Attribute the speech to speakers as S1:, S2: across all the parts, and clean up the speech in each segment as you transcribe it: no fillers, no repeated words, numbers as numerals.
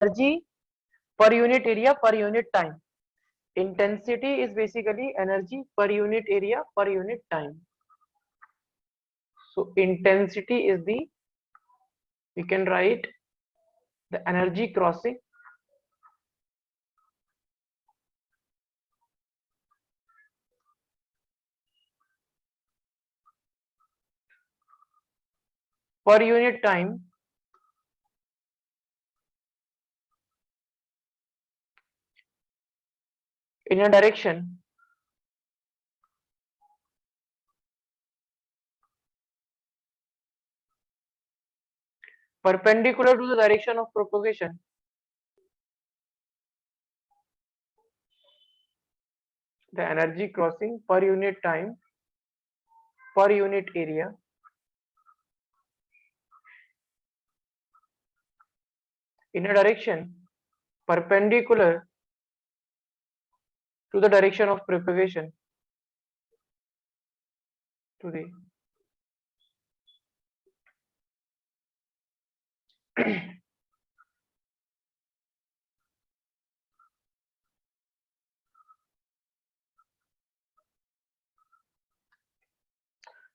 S1: energy per unit area per unit time. Intensity is basically energy per unit area per unit time. So intensity is the, we can write the energy crossing per unit time in a direction perpendicular to the direction of propagation the energy crossing per unit time per unit area in a direction perpendicular to the direction of propagation to the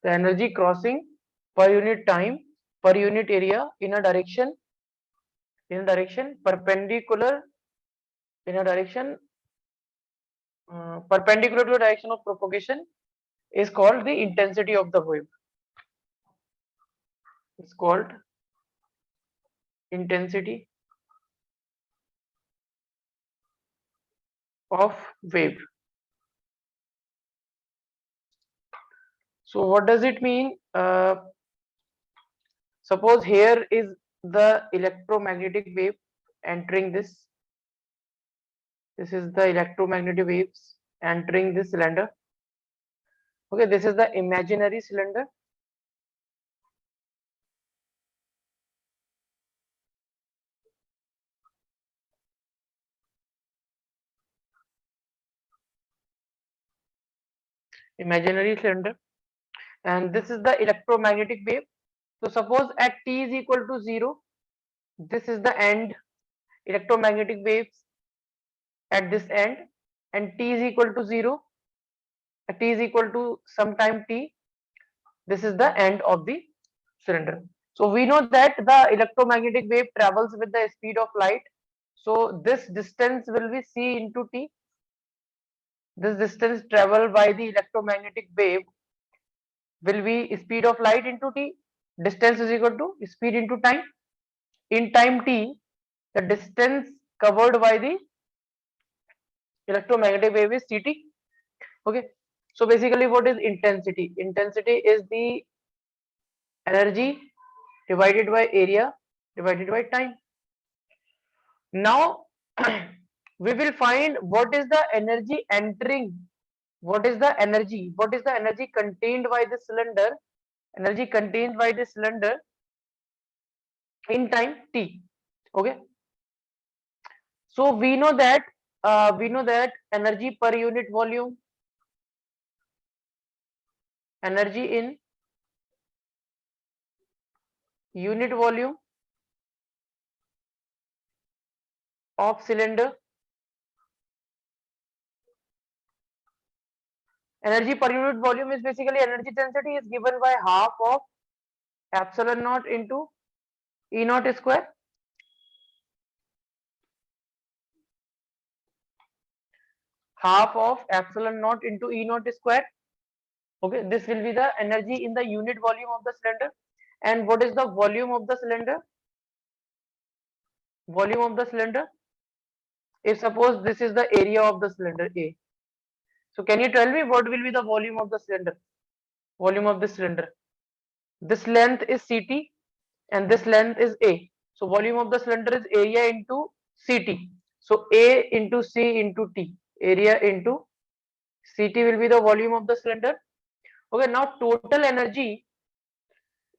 S1: the energy crossing per unit time per unit area in a direction perpendicular in a direction perpendicular to the direction of propagation is called the intensity of the wave. It's called intensity of wave. So what does it mean? Suppose here is the electromagnetic wave entering this. This is the electromagnetic waves entering this cylinder. Okay, this is the imaginary cylinder. Imaginary cylinder, and this is the electromagnetic wave. So suppose at t is equal to 0, this is the end electromagnetic waves at this end, and t is equal to 0, t is equal to some time t, this is the end of the cylinder. So we know that the electromagnetic wave travels with the speed of light. So this distance will be c into t. This distance traveled by the electromagnetic wave will be speed of light into t. Distance is equal to speed into time. In time t, the distance covered by the electromagnetic wave is ct. Okay. So basically, what is intensity? Intensity is the energy divided by area divided by time. Now we will find what is the energy entering, what is the energy contained by the cylinder, energy contained by the cylinder in time t. Okay, so we know that energy per unit volume, energy in unit volume of cylinder, energy per unit volume is basically energy density is given by half of epsilon naught into E naught square. Half of epsilon naught into E naught square. Okay, this will be the energy in the unit volume of the cylinder. And what is the volume of the cylinder? Volume of the cylinder. If suppose this is the area of the cylinder A. So can you tell me what will be the volume of the cylinder? Volume of the cylinder. This length is CT and this length is A. So volume of the cylinder is area into CT. So A into C into T. Area into CT will be the volume of the cylinder. Okay, now total energy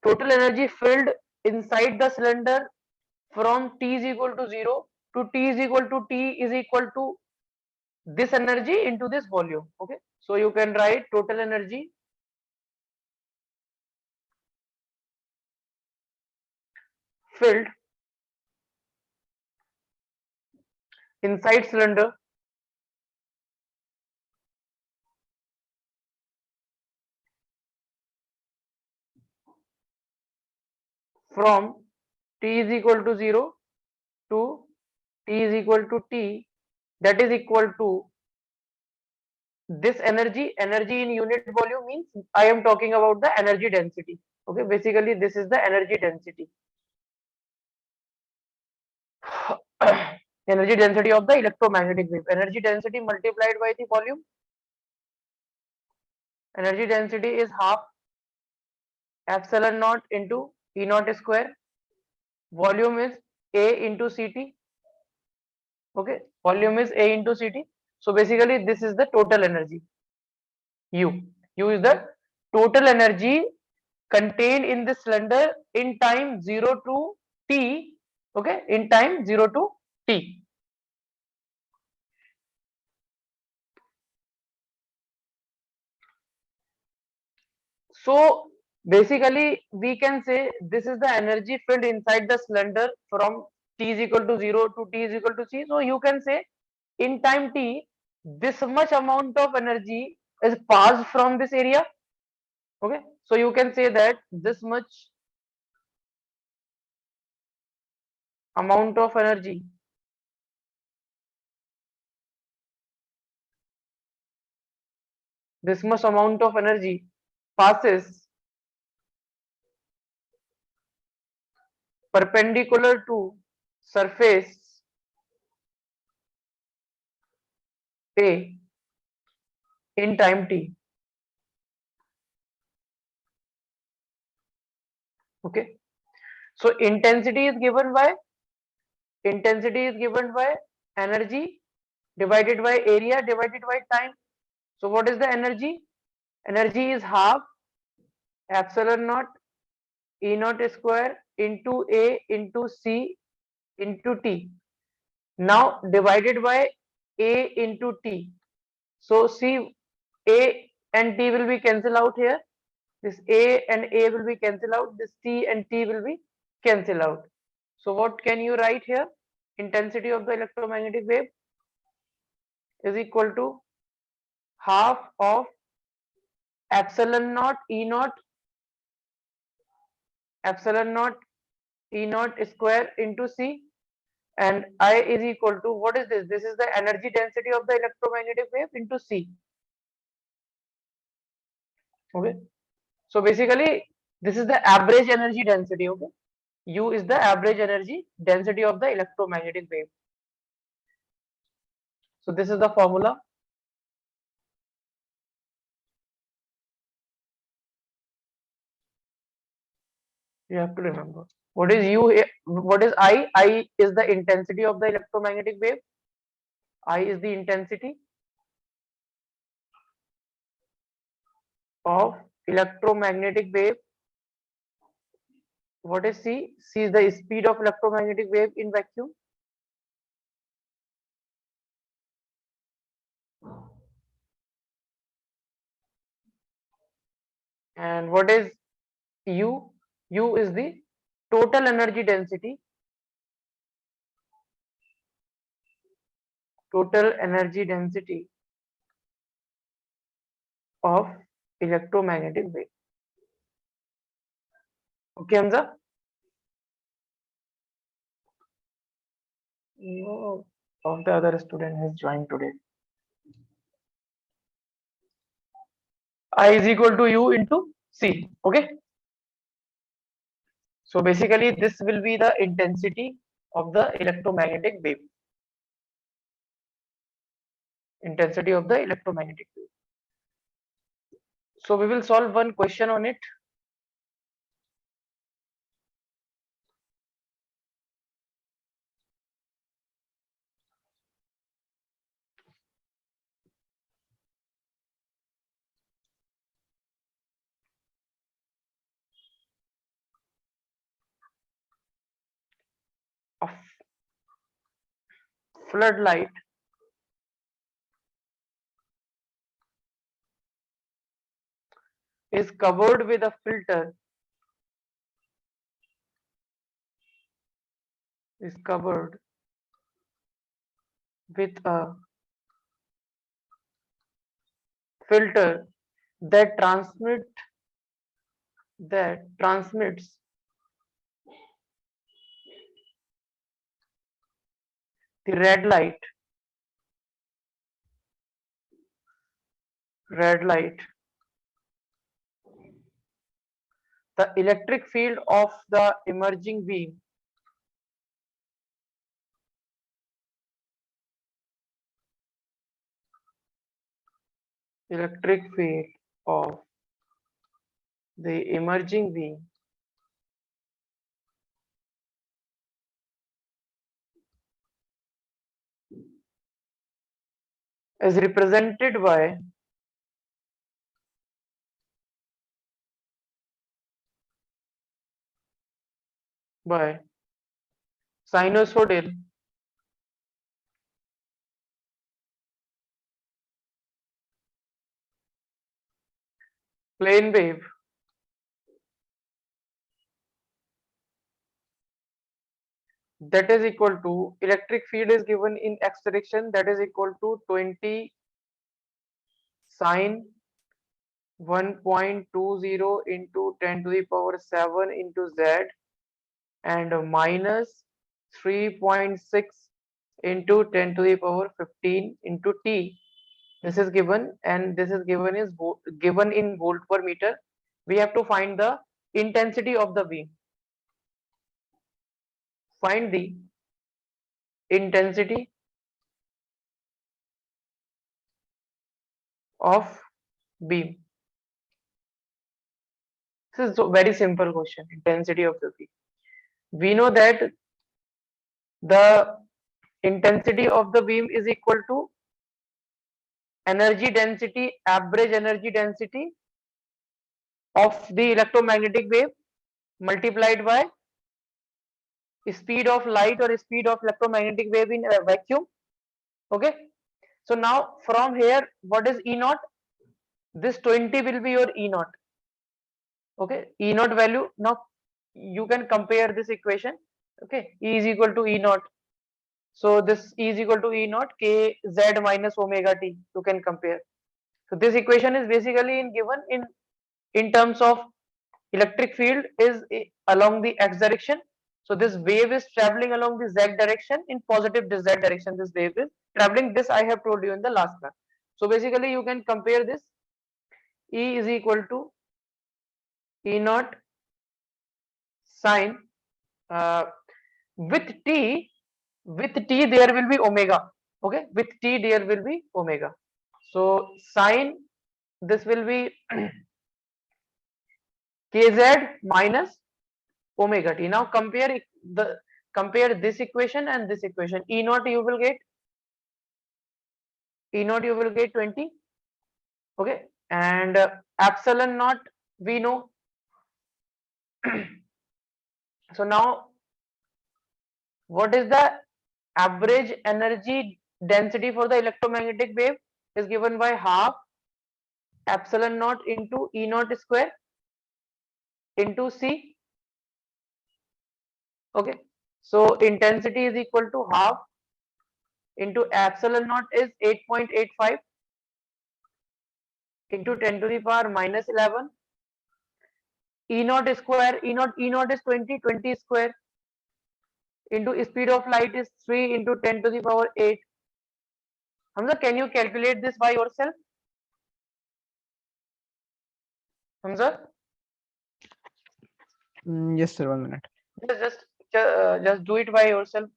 S1: filled inside the cylinder from t is equal to 0 to t is equal to t is equal to this energy into this volume. Okay, so you can write total energy filled inside cylinder from t is equal to 0 to t is equal to t, that is equal to this energy in unit volume means I am talking about the energy density. Okay, basically this is the energy density. Energy density of the electromagnetic wave. Energy density multiplied by the volume. Energy density is half epsilon naught into E naught square. Volume is A into CT. Okay, volume is A into CT. So basically this is the total energy. U is the total energy contained in this cylinder in time 0 to t. Okay, in time 0 to t. So basically we can say this is the energy filled inside the cylinder from t is equal to 0 to t is equal to c. So you can say in time t this much amount of energy is passed from this area. Okay, so you can say that this much amount of energy passes perpendicular to surface A in time t. Okay, so intensity is given by energy divided by area divided by time. So what is the energy? Energy is half epsilon naught E naught square into A into C into T. Now divided by A into T. So see, A and T will be cancelled out here. This A and A will be cancelled out. This T and T will be cancelled out. So what can you write here? Intensity of the electromagnetic wave is equal to half of epsilon naught E naught square into C, and I is equal to, what is this? This is the energy density of the electromagnetic wave into C. Okay, so basically this is the average energy density. Okay, U is the average energy density of the electromagnetic wave. So this is the formula. You have to remember what is U, what is I. I is the intensity of the electromagnetic wave. I is the intensity of electromagnetic wave. What is C? C is the speed of electromagnetic wave in vacuum. And what is U? U is the total energy density. Total energy density of electromagnetic wave. Okay, Hamza? No, of the other student has joined today. I is equal to U into C. Okay. So basically, this will be the intensity of the electromagnetic wave. Intensity of the electromagnetic wave. So we will solve one question on it. A floodlight is covered with a filter. Is covered with a filter that transmits the red light, the electric field of the emerging beam electric field of the emerging beam is represented by sinusoidal plane wave that is equal to electric field is given in x direction, that is equal to 20 sine 1.20 into 10 to the power 7 into z, and minus 3.6 into 10 to the power 15 into t. This is given, and this is given in volt per meter. We have to find the intensity of the beam. Find the intensity of beam. This is a very simple question. Intensity of the beam. We know that the intensity of the beam is equal to energy density, average energy density of the electromagnetic wave multiplied by speed of light or speed of electromagnetic wave in a vacuum. Okay. So now from here, what is E naught? This 20 will be your E naught. Okay. E naught value. Now you can compare this equation. Okay. E is equal to E naught. So this E is equal to E naught K Z minus omega t. You can compare. So this equation is basically given in terms of electric field is along the x direction. So this wave is traveling along the z direction, in positive z direction. This wave is traveling. This I have told you in the last class. So basically you can compare this. E is equal to E naught sine with t there will be omega. Okay, with t there will be omega. So sine this will be kz minus omega t. Now compare this equation and this equation. E naught you will get 20. Okay, and epsilon naught we know. So now what is the average energy density for the electromagnetic wave is given by half epsilon naught into E naught square into c. Okay, so intensity is equal to half into epsilon naught is 8.85 into 10 to the power minus 11. E naught square, E naught is 20 square into speed of light is 3 into 10 to the power 8. Hamza, can you calculate this by yourself? Hamza?
S2: Yes, sir. 1 minute.
S1: Just do it by yourself.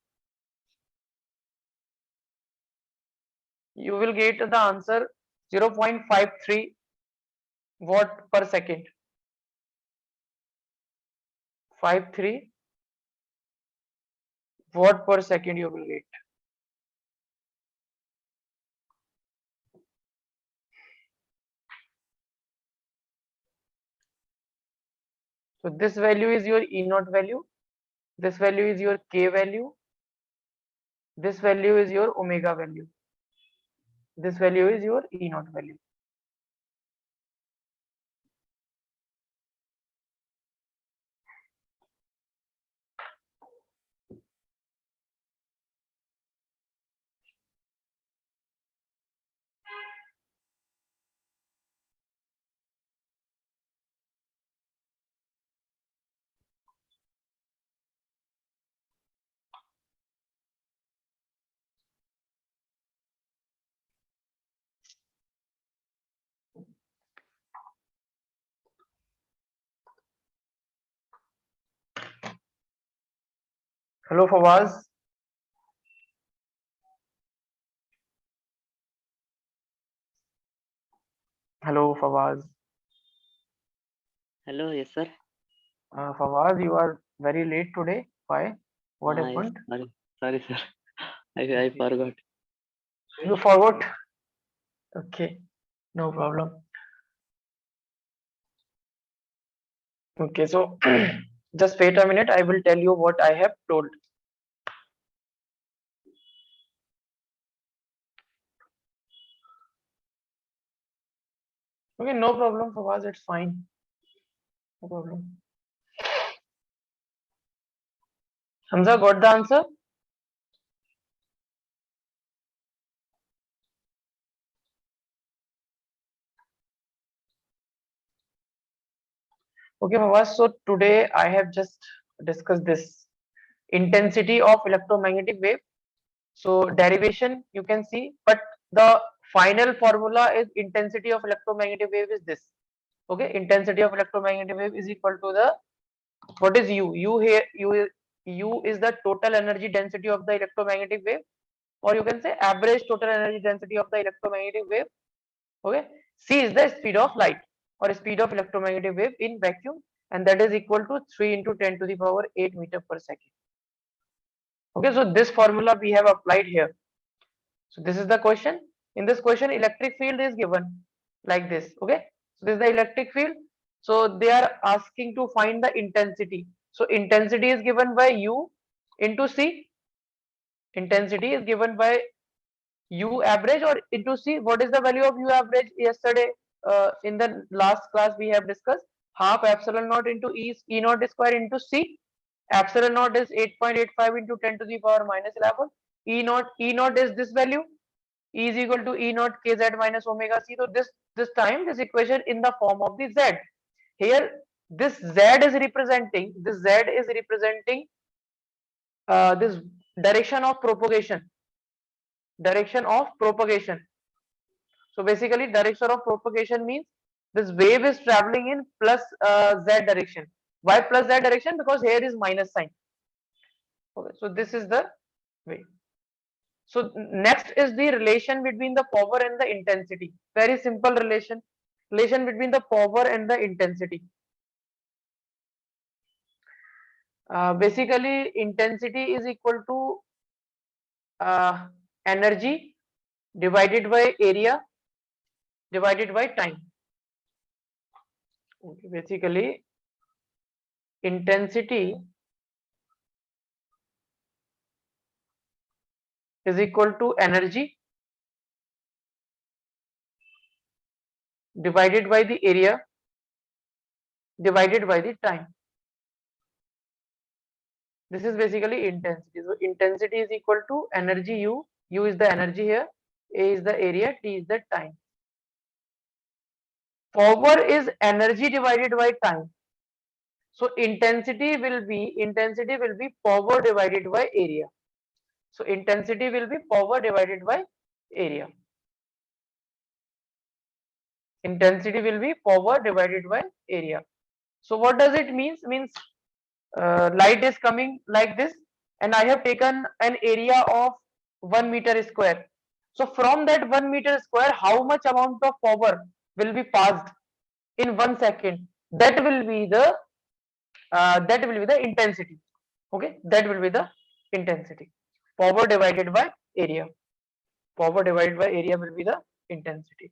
S1: You will get the answer 0.53 watt per second. 53 watt per second you will get. So this value is your E naught value. This value is your K value. This value is your omega value. This value is your E naught value. Hello, Fawaz. Hello, Fawaz.
S2: Hello, yes, sir.
S1: Fawaz, you are very late today. Why? What
S2: Yes,
S1: happened?
S2: sorry, sir. I
S1: Okay.
S2: forgot.
S1: You forgot? Okay, no problem. Okay, so just wait a minute. I will tell you what I have told. Okay, no problem, Fawaz. It's fine. No problem. Hamza got the answer? Okay, Fawaz. So today I have just discussed this intensity of electromagnetic wave. So derivation you can see, but the final formula is intensity of electromagnetic wave is this. Okay, intensity of electromagnetic wave is equal to the what is U? U here U is the total energy density of the electromagnetic wave, or you can say average total energy density of the electromagnetic wave. Okay, C is the speed of light or speed of electromagnetic wave in vacuum, and that is equal to 3 into 10 to the power 8 meter per second. Okay, so this formula we have applied here. So this is the question. In this question, electric field is given like this. Okay. So this is the electric field. So they are asking to find the intensity. So intensity is given by U into C. Intensity is given by U average or into C. What is the value of U average? Yesterday, in the last class, we have discussed half epsilon naught into E naught square into C. Epsilon naught is 8.85 into 10 to the power minus 11. E naught is this value. E is equal to E naught kz minus omega c. So this time this equation in the form of the z. Here this z is representing this direction of propagation. Direction of propagation. So basically direction of propagation means this wave is traveling in plus z direction. Why plus z direction? Because here is minus sign. Okay, so this is the way. So next is the relation between the power and the intensity. Very simple relation. Relation between the power and the intensity. Basically, intensity is equal to uh, energy divided by area divided by time. Okay, basically, intensity is equal to energy divided by the area divided by the time. This is basically intensity. So intensity is equal to energy U. U is the energy here. A is the area. T is the time. Power is energy divided by time. So intensity will be power divided by area. So intensity will be power divided by area. Intensity will be power divided by area. So what does it mean? Means light is coming like this, and I have taken an area of 1 meter square. So from that 1 meter square, how much amount of power will be passed in 1 second? That will be the intensity. Okay, that will be the intensity. Power divided by area. Power divided by area will be the intensity.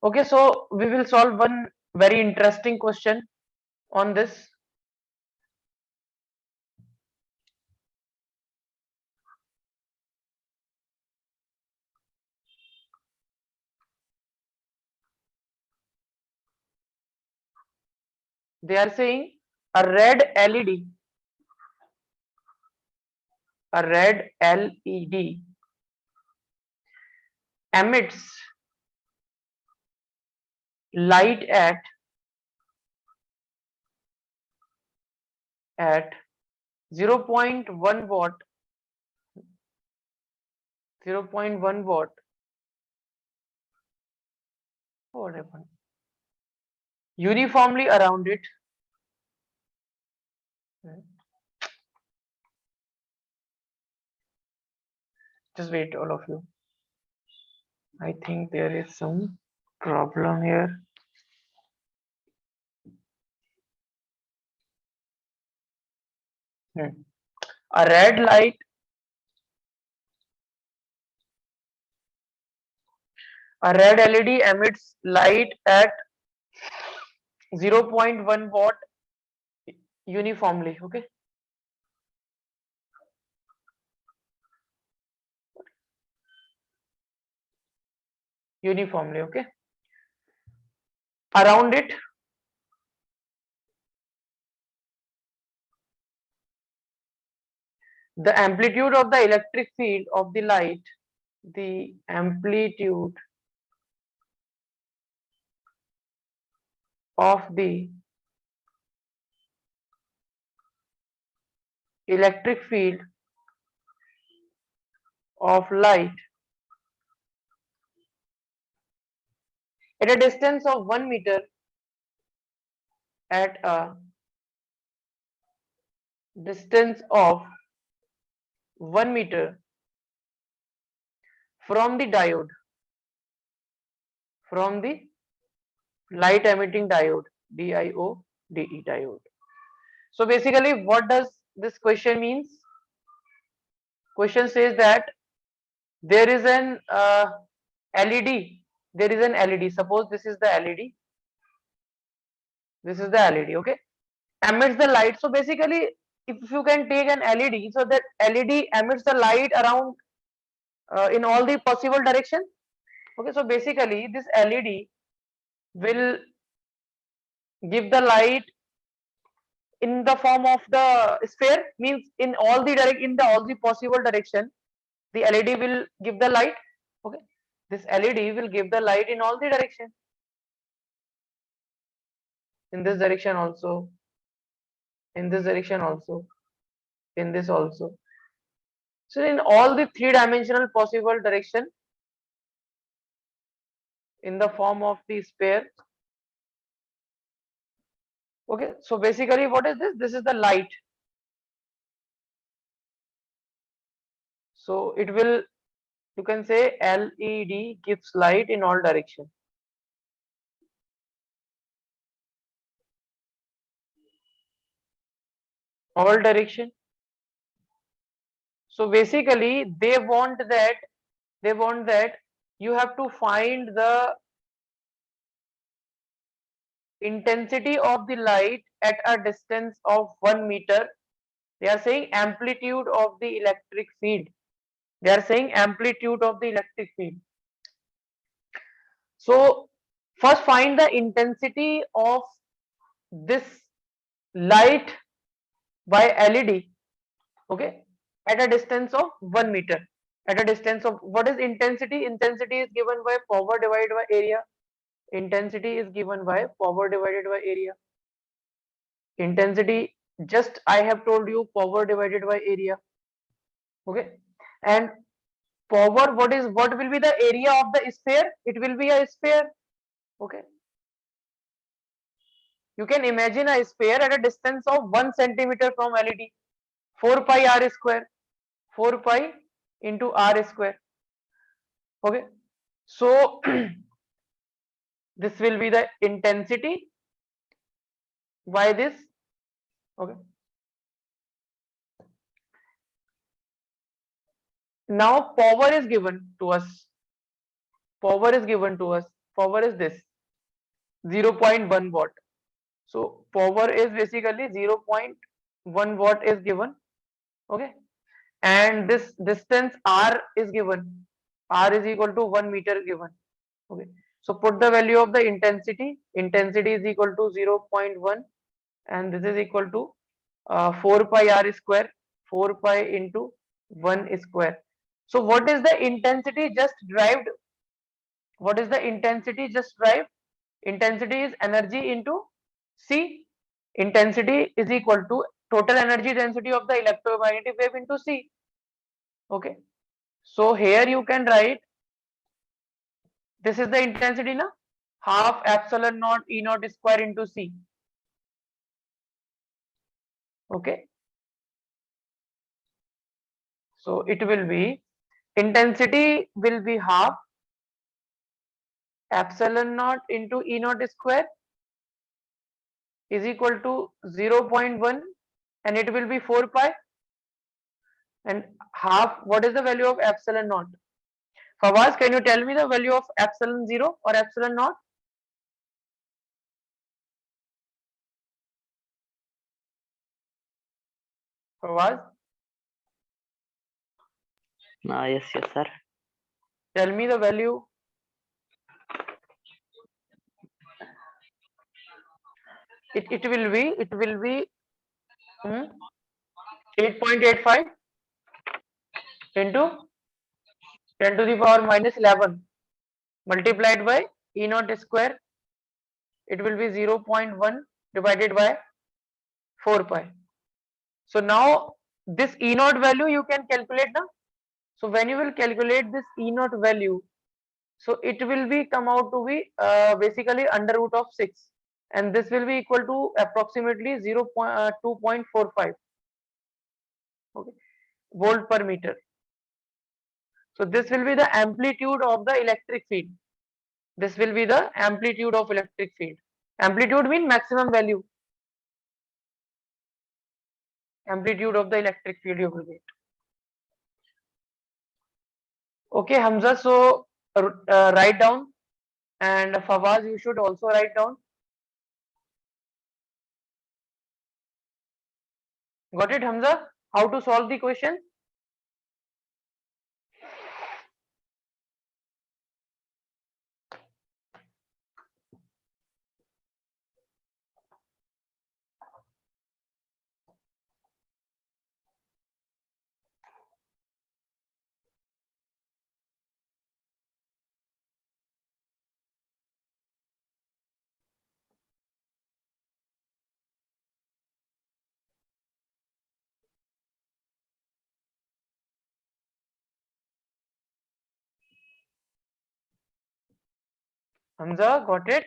S1: Okay, so we will solve one very interesting question on this. They are saying a red LED, a red LED emits light at 0.1 watt, 0.1 watt. What happened? Uniformly around it, Just wait, all of you. I think there is some problem here. A red light, a red LED emits light at 0.1 watt uniformly. Okay, uniformly. Okay, around it, the amplitude of the electric field of the light, the amplitude of the electric field of light at a distance of 1 meter, at a distance of 1 meter from the diode, from the light emitting diode, DIODE diode. So basically, what does this question means? Question says that there is an LED. There is an LED. Suppose this is the LED. This is the LED. Okay, emits the light. So basically, if you can take an LED, so that LED emits the light around in all the possible direction. Okay, so basically, this LED will give the light in the form of the sphere, means in all the all the possible direction the LED will give the light. Okay, this LED will give the light in all the direction, in this direction also, in this direction also, in this also. So in all the three-dimensional possible direction, in the form of the sphere. Okay, so basically what is this? This is the light. So it will, you can say LED gives light in all direction. All direction. So basically they want that you have to find the intensity of the light at a distance of 1 meter. They are saying amplitude of the electric field. They are saying amplitude of the electric field. So first find the intensity of this light by LED. Okay, at a distance of 1 meter. At a distance of, what is intensity? Intensity is given by power divided by area. Intensity is given by power divided by area. Intensity, just I have told you, power divided by area. Okay, and power, what will be the area of the sphere? It will be a sphere. Okay, you can imagine a sphere at a distance of 1 centimeter from LED. 4 pi r square. 4 pi into r square. Okay, so this will be the intensity. Why this? Okay, now power is given to us. Power is given to us. Power is this 0.1 watt. So power is basically 0.1 watt is given. Okay, and this distance r is given. R is equal to 1 meter given. Okay, so put the value of the intensity. Intensity is equal to 0.1, and this is equal to 4 pi r square. 4 pi into 1 square. So what is the intensity just derived? What is the intensity just derived? Intensity is energy into C. Intensity is equal to total energy density of the electromagnetic wave into C. Okay, so here you can write, this is the intensity now, half epsilon naught E naught square into C. Okay, so it will be intensity will be half epsilon naught into E naught square is equal to 0.1, and it will be 4 pi, and half, what is the value of epsilon naught? Fawaz, can you tell me the value of epsilon 0 or epsilon naught? Fawaz,
S2: Yes, sir.
S1: tell me the value. It will be 8.85 into 10 to the power minus 11 multiplied by E naught square. It will be 0.1 divided by 4 pi. So now this E naught value you can calculate now. So when you will calculate this E naught value, so it will be come out to be basically under root of 6, and this will be equal to approximately 2.45, okay, volt per meter. So this will be the amplitude of the electric field. This will be the amplitude of electric field. Amplitude mean maximum value. Amplitude of the electric field you will get. Okay, Hamza. So write down, and Fawaz, you should also write down. Got it, Hamza? How to solve the question? Hamza, got it?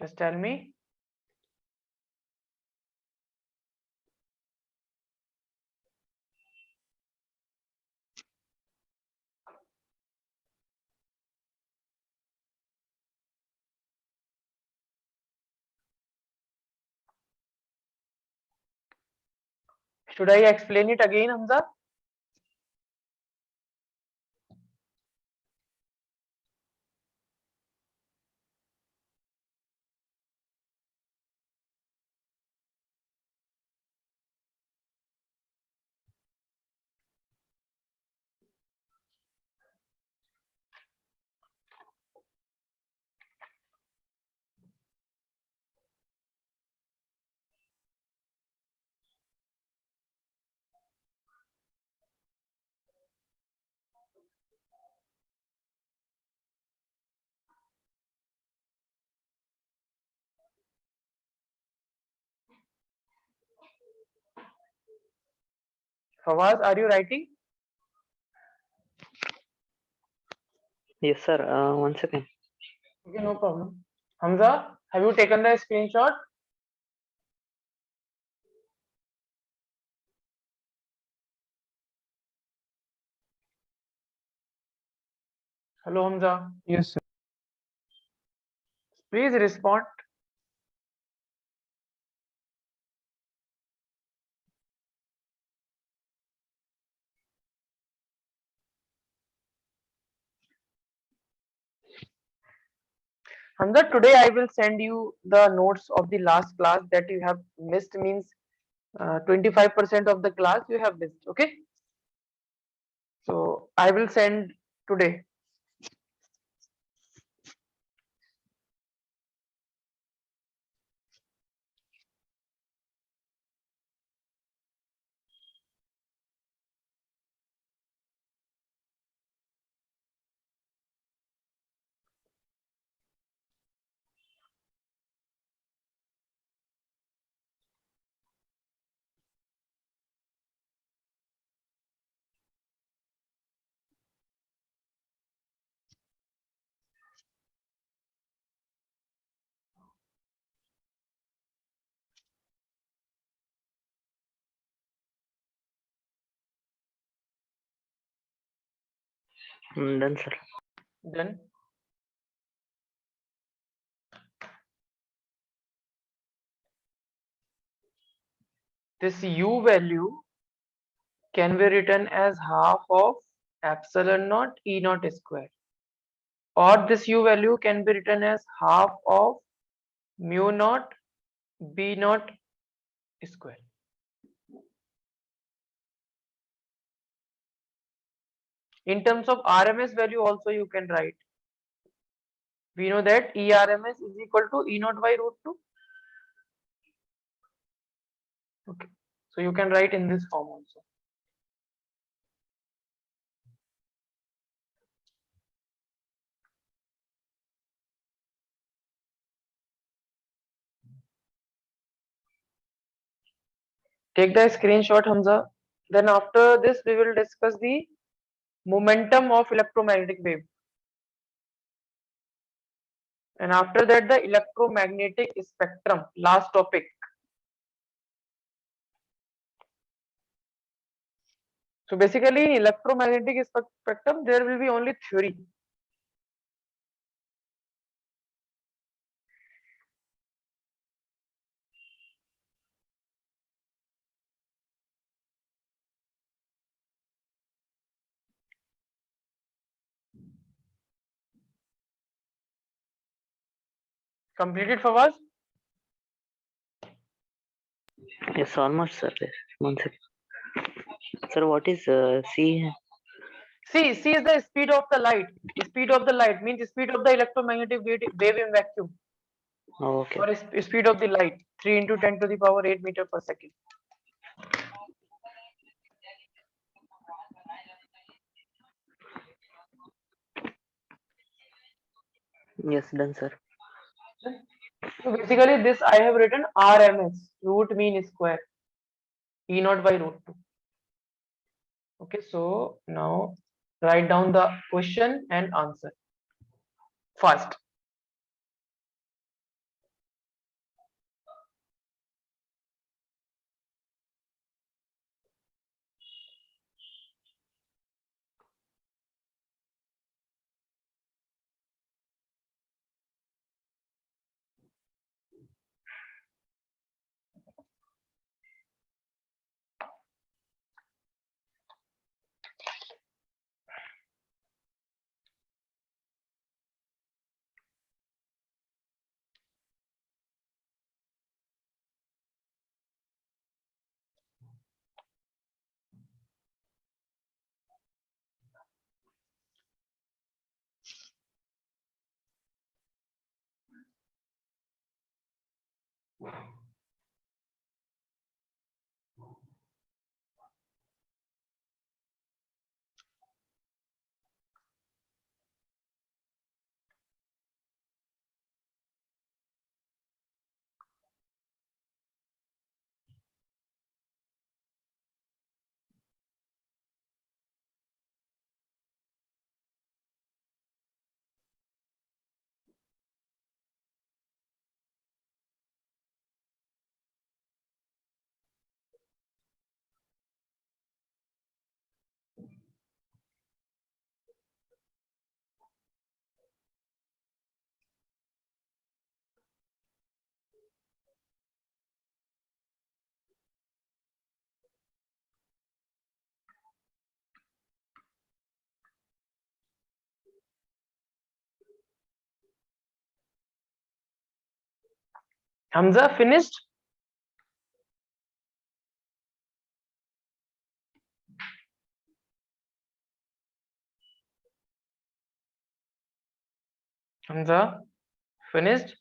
S1: Just tell me. Should I explain it again, Hamza? Fawaz, are you writing?
S2: Yes, sir. 1 second.
S1: Okay, no problem. Hamza, have you taken the screenshot? Hello, Hamza.
S3: Yes, sir.
S1: Please respond. Hamza, today I will send you the notes of the last class that you have missed, means 25% of the class you have missed. Okay. So I will send today.
S2: Done, sir.
S1: Done. This U value can be written as half of epsilon naught E naught square, or this U value can be written as half of mu naught B naught square. In terms of RMS value also you can write. We know that ERMS is equal to E naught by root 2. Okay. So you can write in this form also. Take the screenshot, Hamza. Then after this we will discuss the momentum of electromagnetic wave. And after that the electromagnetic spectrum, last topic. So basically in electromagnetic spectrum there will be only theory. Completed, Fawaz?
S2: Yes, almost, sir. Yes. One second. Sir, what is C?
S1: C is the speed of the light. The speed of the light means the speed of the electromagnetic wave in vacuum,
S2: Oh, okay.
S1: or speed of the light, 3 into 10 to the power 8 meter per second.
S2: Yes, done, sir.
S1: So basically this I have written RMS, root mean square, E naught by root 2. Okay, so now write down the question and answer first. Hamza, finished? Hamza, finished?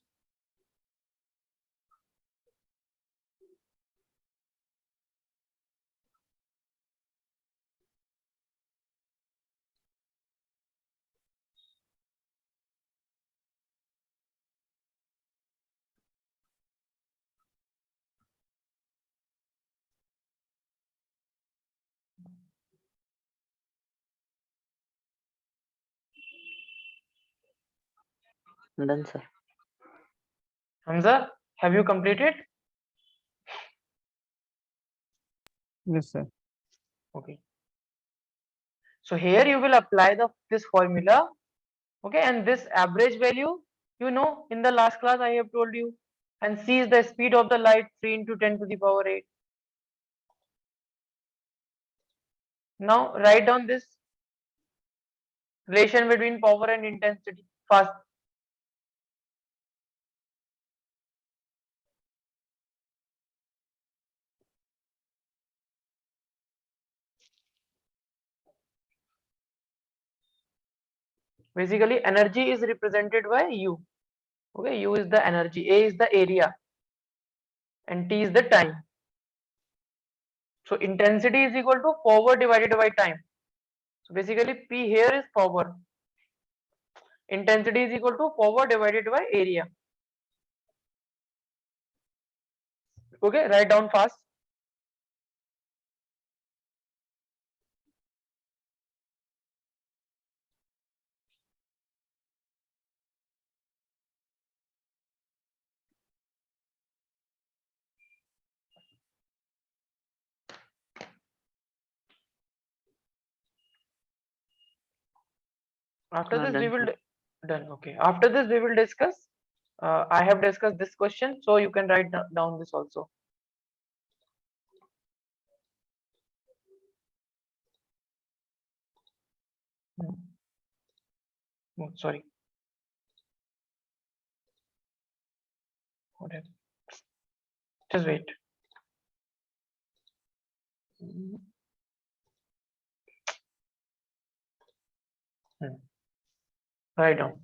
S2: Done, sir.
S1: Hamza, have you completed?
S3: Yes, sir.
S1: Okay. So here you will apply this formula, okay, and this average value, in the last class I have told you, and c is the speed of the light, 3 into 10 to the power 8. Now write down this relation between power and intensity fast. Basically, energy is represented by U. Okay, U is the energy, A is the area, and T is the time. So intensity is equal to power divided by time. So basically, P here is power. Intensity is equal to power divided by area. Okay, write down fast. After this, we
S2: Done,
S1: will
S2: sir.
S1: done. Okay. After this, we will discuss. I have discussed this question, so you can write down this also. Hmm. Oh, sorry. Whatever. Just wait. Hmm. Write down.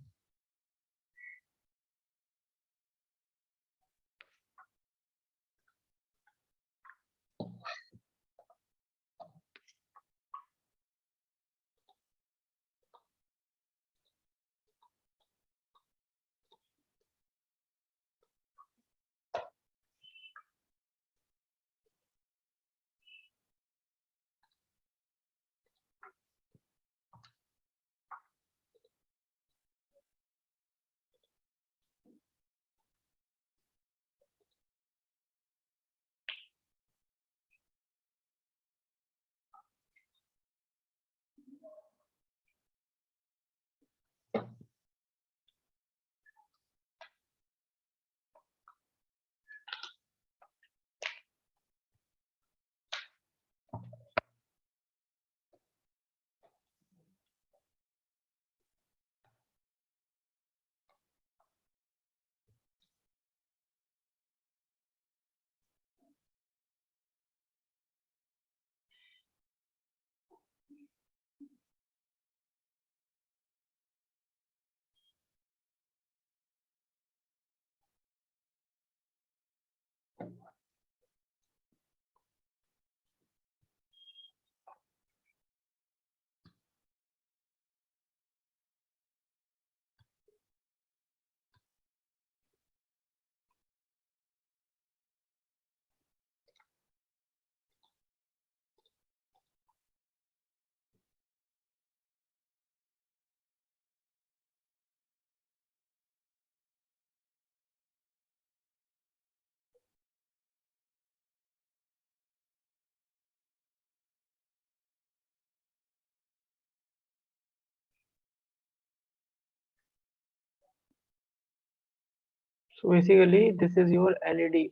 S1: So basically, this is your LED.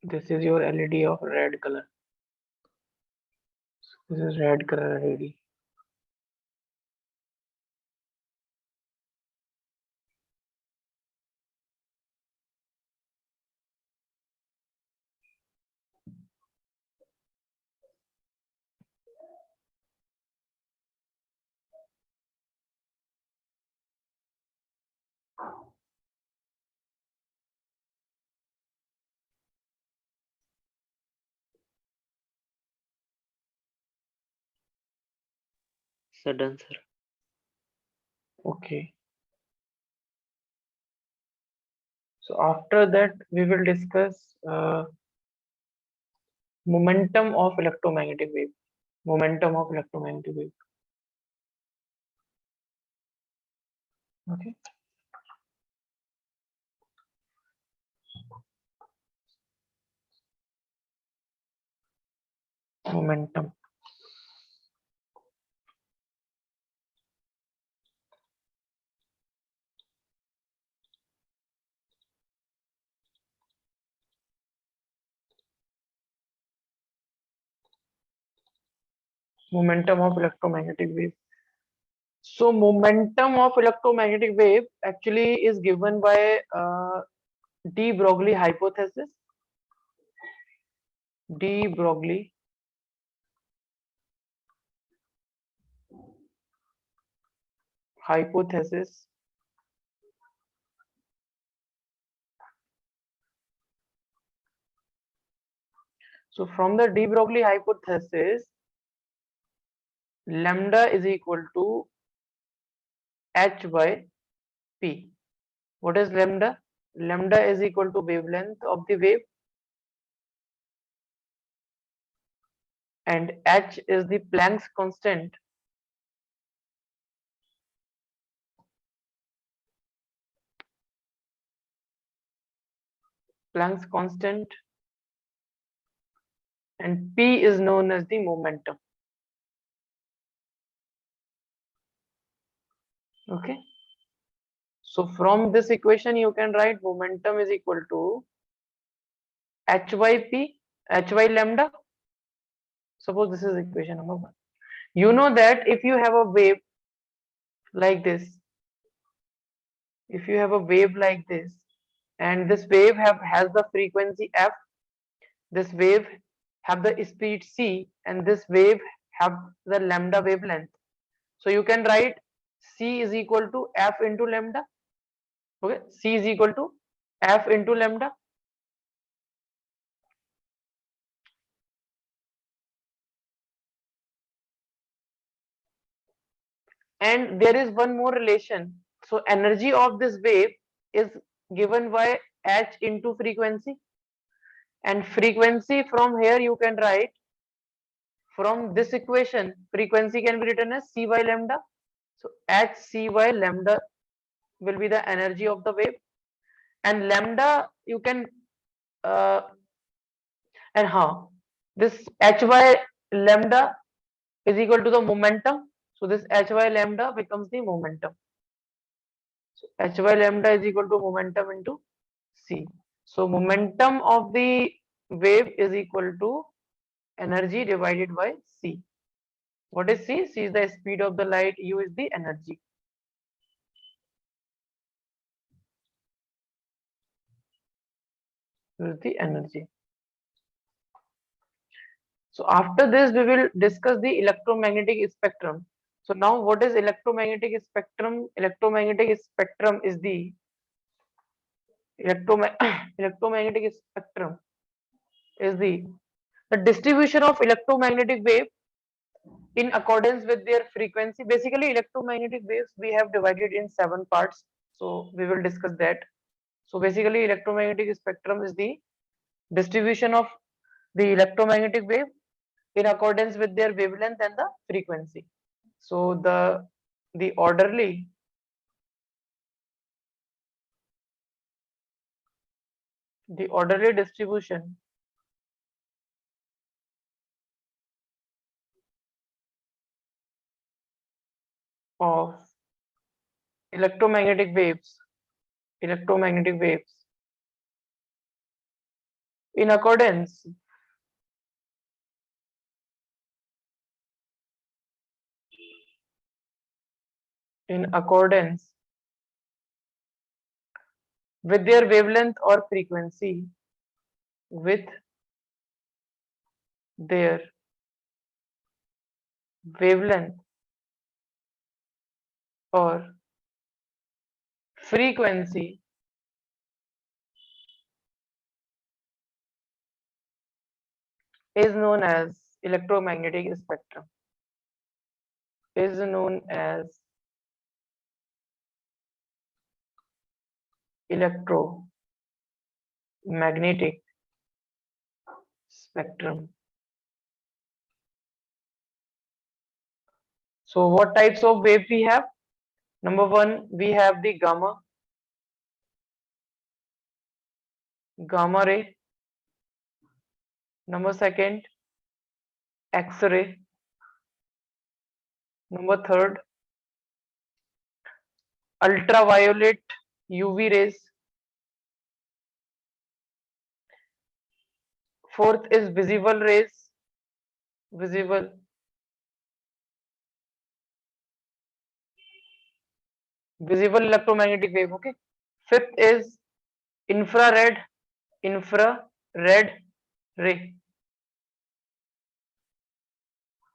S1: This is your LED of red color. This is red color LED.
S2: So done, sir.
S1: Okay. So after that, we will discuss momentum of electromagnetic wave. Momentum of electromagnetic wave. Okay. Momentum. Momentum of electromagnetic wave. So momentum of electromagnetic wave actually is given by de Broglie hypothesis. De Broglie hypothesis. So from the de Broglie hypothesis, lambda is equal to h by p. What is lambda? Lambda is equal to wavelength of the wave, and h is the Planck's constant. Planck's constant, and p is known as the momentum. Okay. So from this equation, you can write momentum is equal to h by p, h by lambda. Suppose this is equation number 1. You know that if you have a wave like this, if you have a wave like this, and this wave has the frequency f, this wave have the speed c, and this wave have the lambda wavelength. So you can write c is equal to f into lambda. Okay, c is equal to f into lambda. And there is one more relation. So energy of this wave is given by h into frequency, and frequency from here you can write from this equation, frequency can be written as c by lambda. So h c by lambda will be the energy of the wave, and lambda you can uh, and how this h by lambda is equal to the momentum. So this h by lambda becomes the momentum. So h by lambda is equal to momentum into c. So momentum of the wave is equal to energy divided by c. What is c? C is the speed of the light, u is the energy. U is the energy. So after this, we will discuss the electromagnetic spectrum. So now what is electromagnetic spectrum? Electromagnetic spectrum is the electromagnetic spectrum is the distribution of electromagnetic wave in accordance with their frequency. Basically, electromagnetic waves we have divided in 7 parts. So we will discuss that. So basically, electromagnetic spectrum is the distribution of the electromagnetic wave in accordance with their wavelength and the frequency. So the orderly distribution of electromagnetic waves electromagnetic waves in accordance in accordance with their wavelength or frequency with their wavelength or frequency is known as electromagnetic spectrum is known as electromagnetic spectrum. So what types of wave we have? Number 1, we have the gamma ray. Number 2nd, X-ray. Number 3rd, ultraviolet UV rays. 4th is visible rays. Visible visible electromagnetic wave. Okay. Fifth is infrared ray.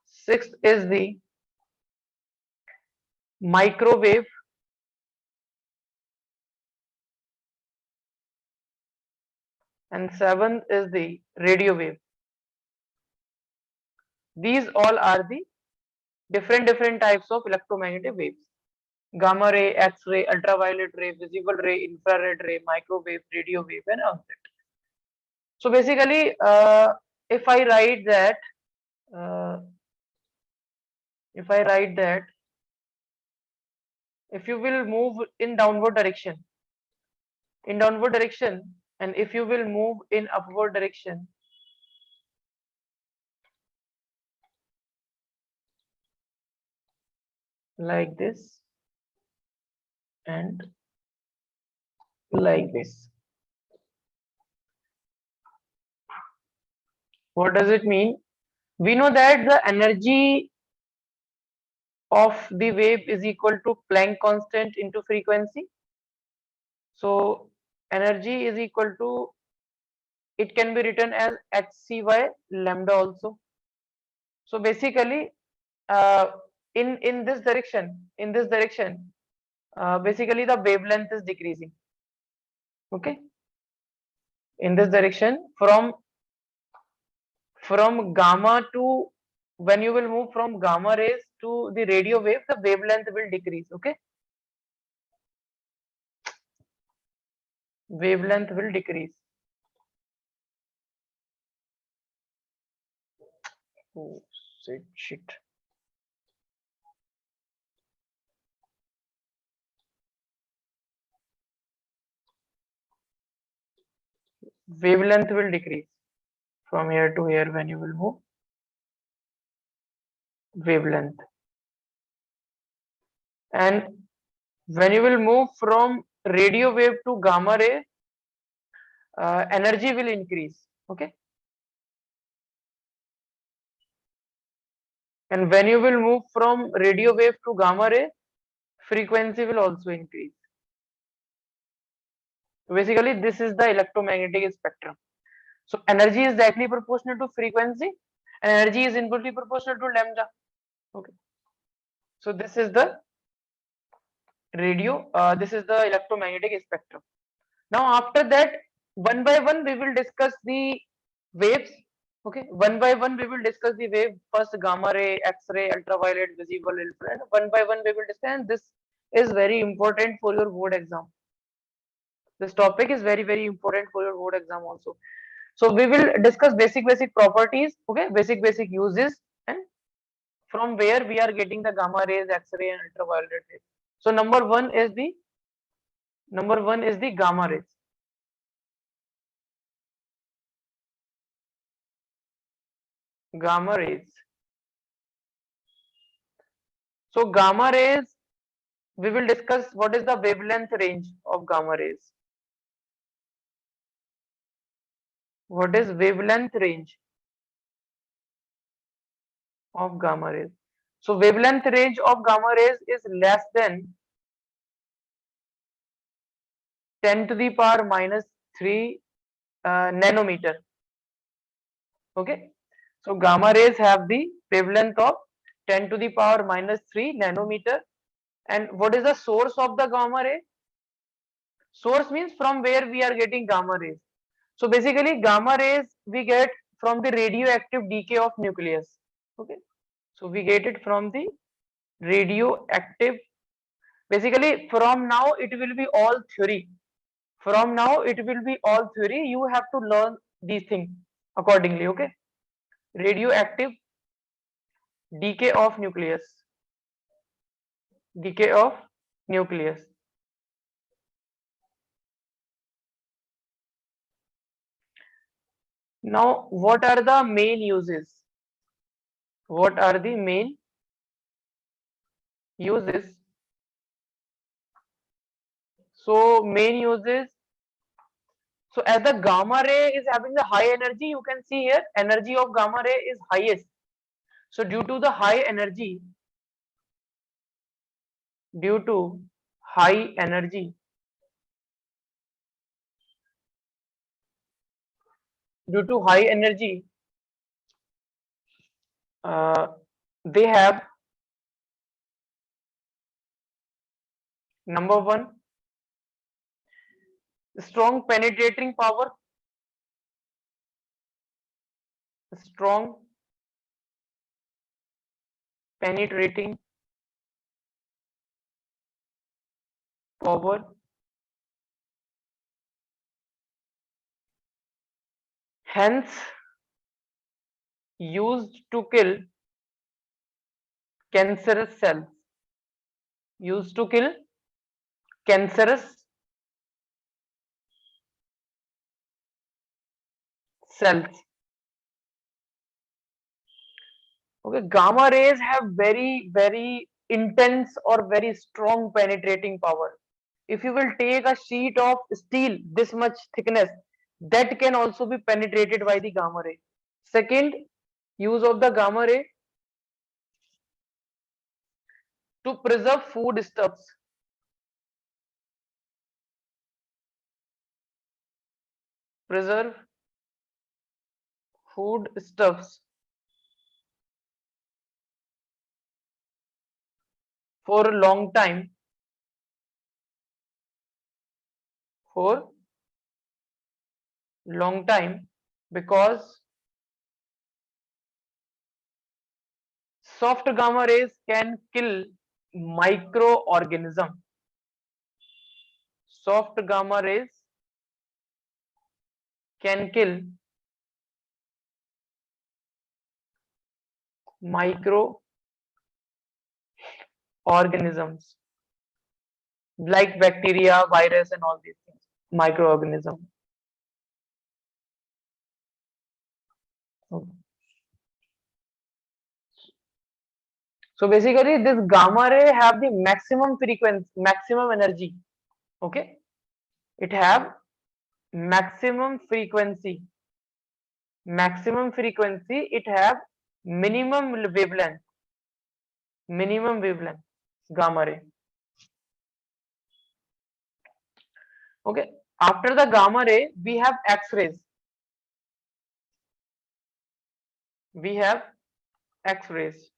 S1: Sixth is the microwave, and seventh is the radio wave. These all are the different types of electromagnetic waves: gamma ray, X-ray, ultraviolet ray, visible ray, infrared ray, microwave, radio wave, and all that. So basically, if I write that, uh, if I write that, if you will move in downward direction, and if you will move in upward direction, like this and like this, what does it mean? We know that the energy of the wave is equal to Planck constant into frequency. So energy is equal to, it can be written as hc lambda also. So basically, uh, in this direction, basically the wavelength is decreasing. Okay, in this direction, from gamma to, when you will move from gamma rays to the radio wave, the wavelength will decrease. Okay, wavelength will decrease. Oh, shit. Wavelength will decrease from here to here when you will move. Wavelength. And when you will move from radio wave to gamma ray, energy will increase. Okay, and when you will move from radio wave to gamma ray, frequency will also increase. Basically, this is the electromagnetic spectrum. So energy is directly proportional to frequency, and energy is inversely proportional to lambda. Okay, so this is the this is the electromagnetic spectrum. Now after that, one by one we will discuss the waves. Okay, one by one we will discuss the wave. First gamma ray, X-ray, ultraviolet, visible, infrared. One by one we will discuss, and this is very important for your board exam. This topic is very important for your board exam also. So we will discuss basic properties. Okay, basic uses, and from where we are getting the gamma rays, X-ray, and ultraviolet rays. So number one is the gamma rays. Gamma rays. So gamma rays, we will discuss what is the wavelength range of gamma rays. What is wavelength range of gamma rays? So wavelength range of gamma rays is less than 10 to the power minus 3 nanometer. Okay, so gamma rays have the wavelength of 10 to the power minus 3 nanometer. And what is the source of the gamma ray? Source means from where we are getting gamma rays. So basically gamma rays we get from the radioactive decay of nucleus. Okay, so we get it from the radioactive. Basically from now it will be all theory. From now it will be all theory. You have to learn these things accordingly. Okay, radioactive decay of nucleus. Decay of nucleus. Now what are the main uses? What are the main uses? So main uses. So as the gamma ray is having the high energy, you can see here energy of gamma ray is highest. So due to high energy, due to high energy, uh, they have number one, strong penetrating power, strong penetrating power, hence used to kill cancerous cells, used to kill cancerous cells. Okay, gamma rays have very intense or very strong penetrating power. If you will take a sheet of steel this much thickness, that can also be penetrated by the gamma ray. Second use of the gamma ray, to preserve foodstuffs. Preserve foodstuffs for a long time, for long time, because soft gamma rays can kill microorganism. Soft gamma rays can kill microorganisms like bacteria, virus, and all these things. Microorganism. So basically, this gamma ray have the maximum frequency, maximum energy. Okay, it have maximum frequency. Maximum frequency. It have minimum wavelength. Minimum wavelength. Gamma ray. Okay. After the gamma ray, we have X-rays. We have X-rays.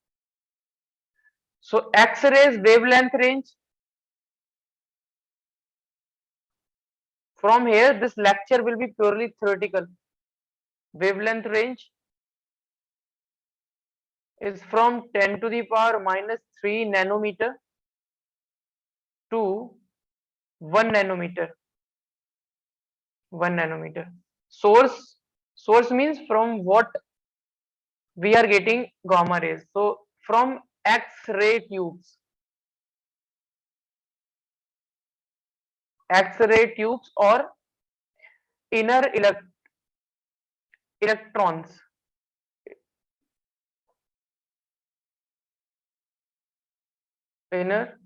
S1: So X-rays wavelength range. From here, this lecture will be purely theoretical. Wavelength range is from 10 to the power minus 3 nanometer to 1 nanometer. 1 nanometer. Source means from what we are getting gamma rays. So from X-ray tubes. X-ray tubes or inner electrons. Inner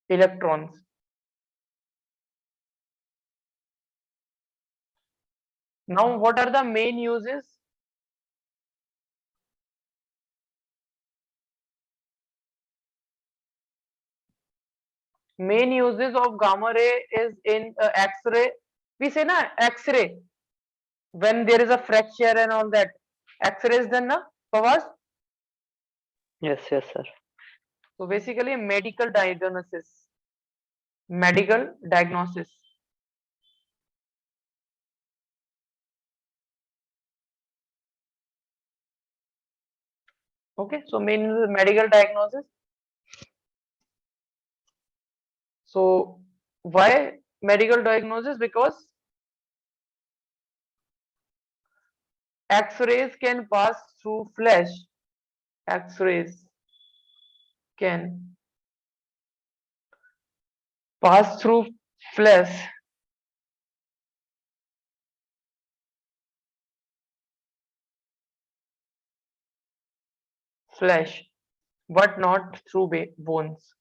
S1: electrons. Now what are the main uses? Main uses of gamma ray is in X-ray. We say na X-ray when there is a fracture and all that. X-ray is done na, Fawaz?
S2: Yes, yes, sir.
S1: So basically medical diagnosis. Medical diagnosis. Okay, so main is medical diagnosis. So why medical diagnosis? Because X-rays can pass through flesh. X-rays can pass through flesh. Flesh, but not through bones.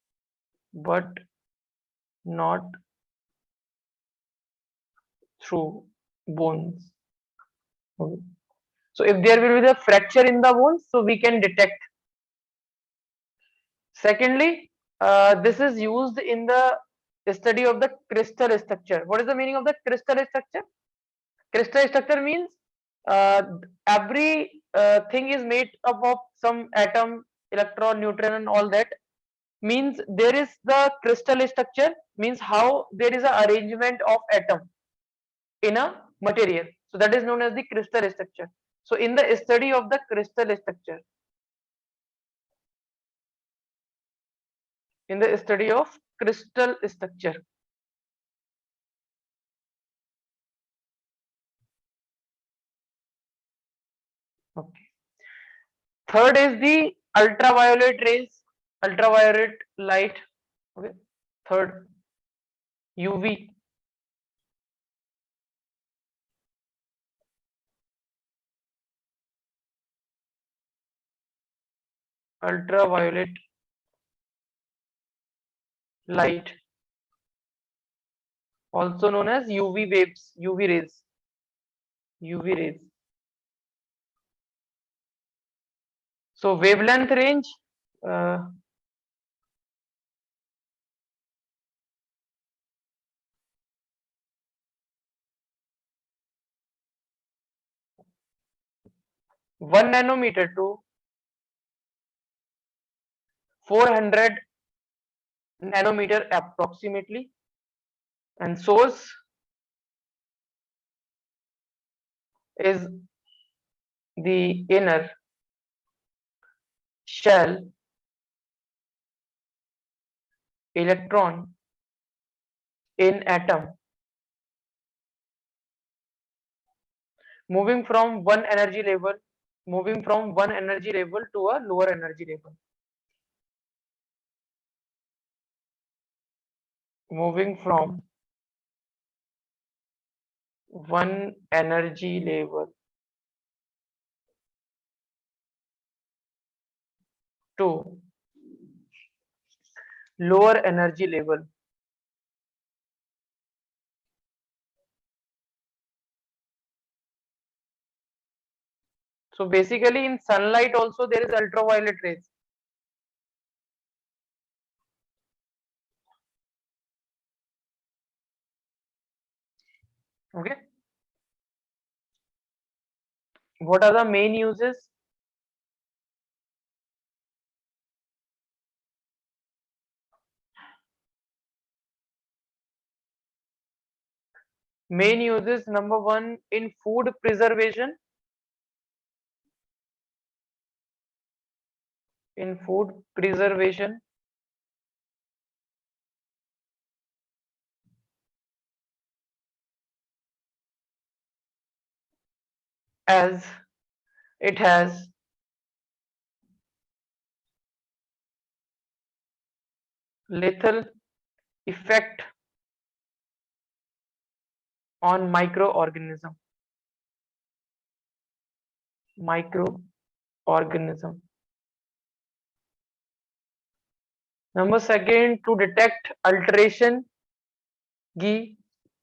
S1: But not through bones. Okay. So if there will be the fracture in the bones, so we can detect. Secondly, this is used in the study of the crystal structure. What is the meaning of the crystal structure? Crystal structure means uh, every thing is made up of some atom, electron, neutron, and all that. Means there is the crystal structure, means how there is a arrangement of atom in a material. So that is known as the crystal structure. So in the study of the crystal structure, in the study of crystal structure. Okay. Third is the ultraviolet rays, ultraviolet light. Okay. Third, UV, ultraviolet light, also known as UV waves, UV rays, UV rays. So wavelength range, uh, 1 nanometer to 400 nanometer approximately, and source is the inner shell electron in atom, moving from one energy level, moving from one energy level to a lower energy level, moving from one energy level to lower energy level. So basically in sunlight also there is ultraviolet rays. Okay. What are the main uses? Main uses, number one, in food preservation. In food preservation, as it has lethal effect on microorganism. Microorganism. Number second, to detect alteration G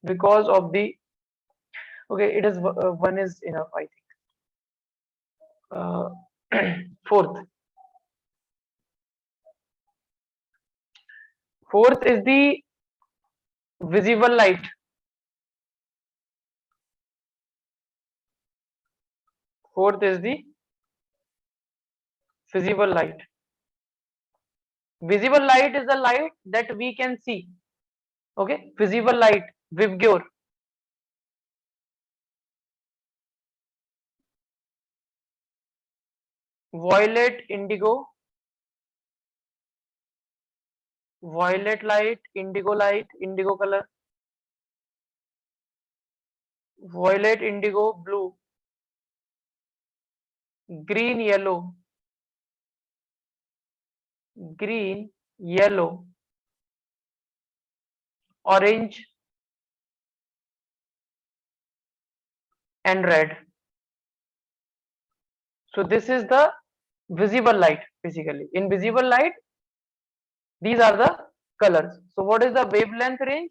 S1: because of the, okay, it is one is enough, I think. Fourth, fourth is the visible light. Fourth is the visible light. Visible light is the light that we can see. Okay, visible light, Vibgyor. Violet, indigo, violet light, indigo color, violet, indigo, blue, green, yellow, green, yellow, orange, and red. So this is the visible light basically. In visible light, these are the colors. So what is the wavelength range?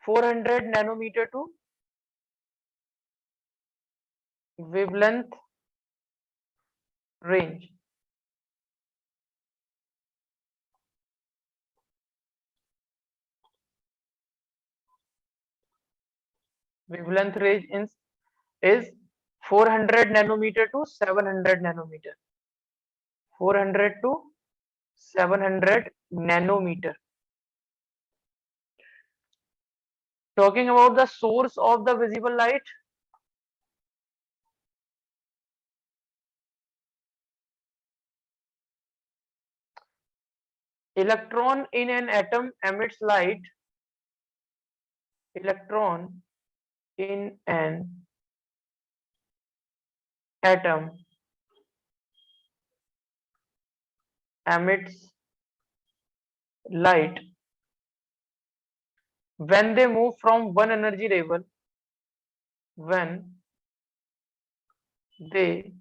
S1: 400 nanometer to wavelength range. Wavelength range is 400 nanometer to 700 nanometer. 400 to 700 nanometer. Talking about the source of the visible light, electron in an atom emits light. Electron in an atom emits light when they move from one energy level, when they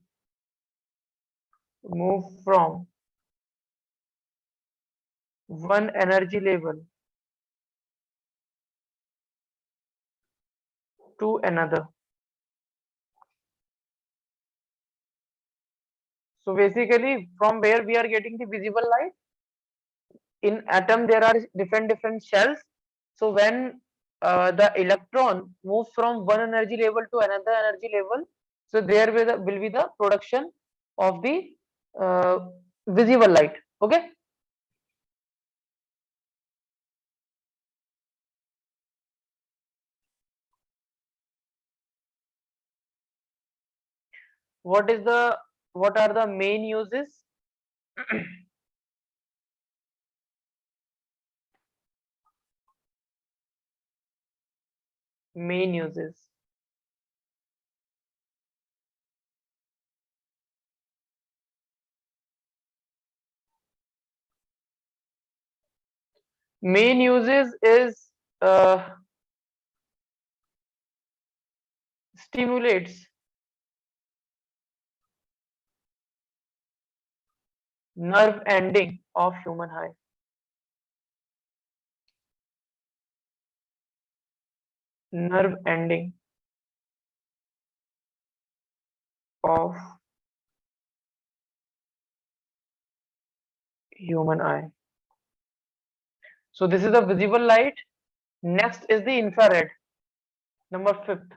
S1: move from one energy level to another. So basically, from where we are getting the visible light? In atom, there are different shells. So when the electron moves from one energy level to another energy level, so there will be the production of the uh, visible light. Okay. What are the main uses? Main uses. Main uses is stimulates nerve ending of human eye. Nerve ending of human eye. So this is the visible light. Next is the infrared. Number fifth.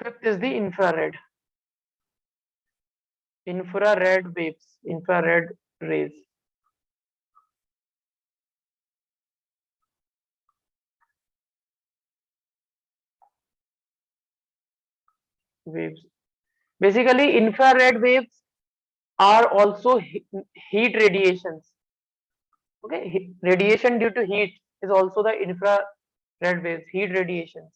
S1: Fifth is the infrared. Infrared waves. Infrared rays. Waves. Basically, infrared waves are also heat radiations. Okay, radiation due to heat is also the infrared waves. Heat radiations.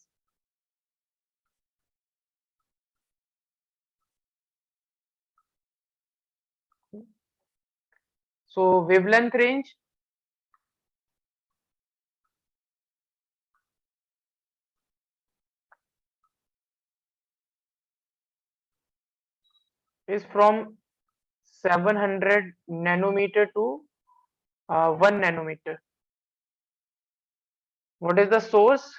S1: So wavelength range is from 700 nanometer to 1 nanometer. What is the source?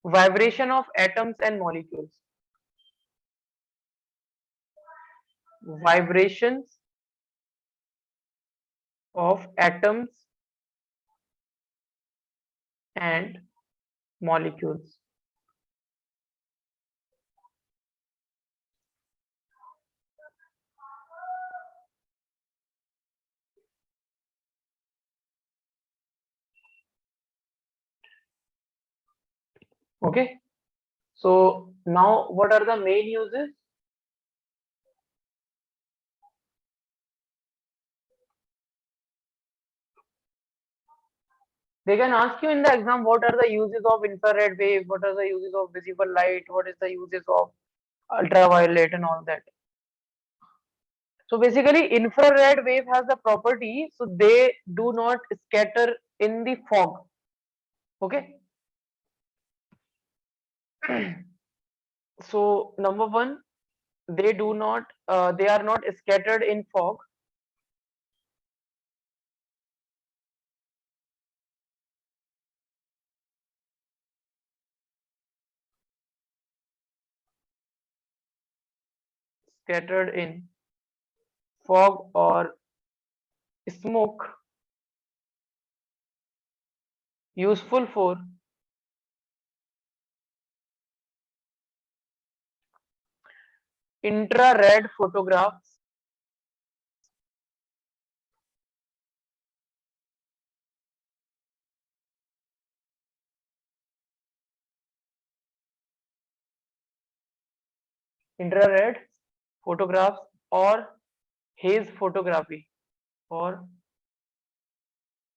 S1: Vibration of atoms and molecules. Vibrations of atoms and molecules. Okay. So now what are the main uses? They can ask you in the exam what are the uses of infrared wave, what are the uses of visible light, what is the uses of ultraviolet and all that. So basically infrared wave has the property, so they do not scatter in the fog. Okay. So number one, they are not scattered in fog. scattered in fog or smoke, useful for infrared photographs, infrared photographs or haze photography or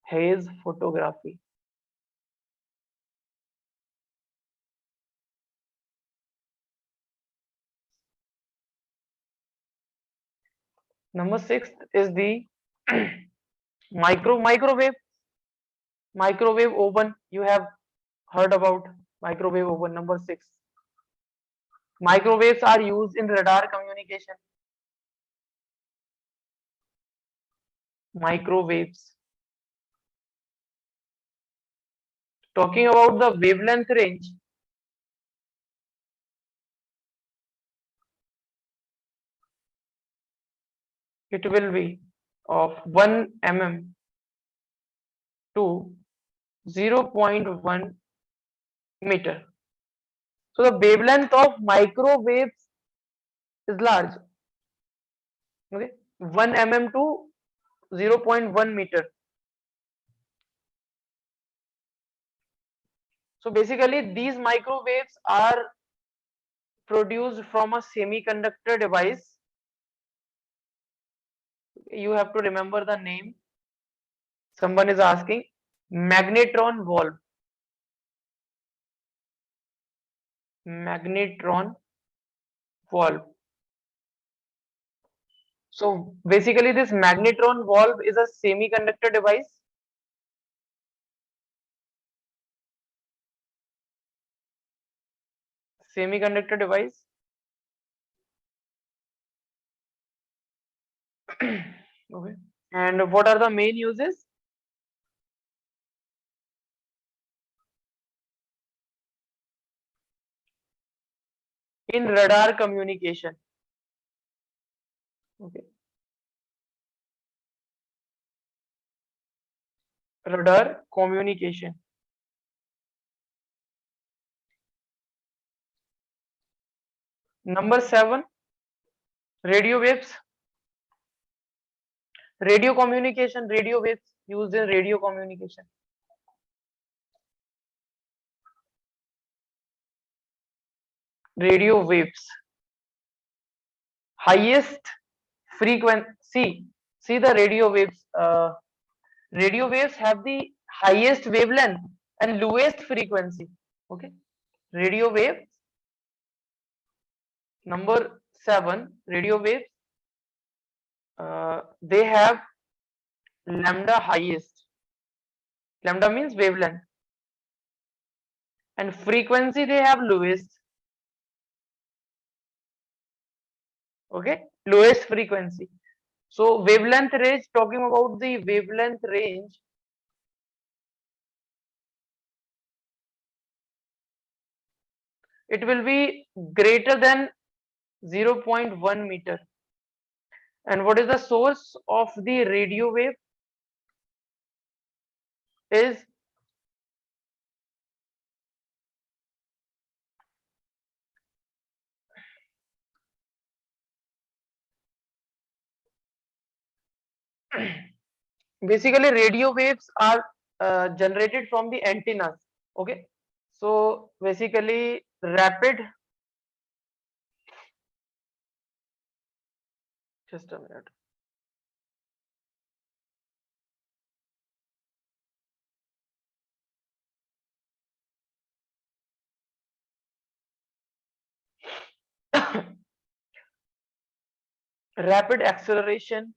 S1: haze photography. Number six is the microwave oven. You have heard about microwave oven. Number six. Microwaves are used in radar communication. Microwaves. Talking about the wavelength range, it will be of 1 mm to 0.1 meter. So the wavelength of microwaves is large. Okay, 1 mm to 0.1 meter. So basically, these microwaves are produced from a semiconductor device. You have to remember the name. Someone is asking magnetron valve. Magnetron valve. So basically, this magnetron valve is a semiconductor device. Semiconductor device. Okay. And what are the main uses? In radar communication. Okay. Radar communication. Number seven, radio waves. Radio communication, radio waves used in radio communication. Radio waves. Highest frequency. See the radio waves. Radio waves have the highest wavelength and lowest frequency. Okay. Radio waves. Number seven, radio waves. They have lambda highest. Lambda means wavelength. And frequency they have lowest. Okay, lowest frequency. So wavelength range, talking about the wavelength range, it will be greater than 0.1 meter. And what is the source of the radio wave? Is basically radio waves are generated from the antennas. Okay, so basically just a minute. Rapid acceleration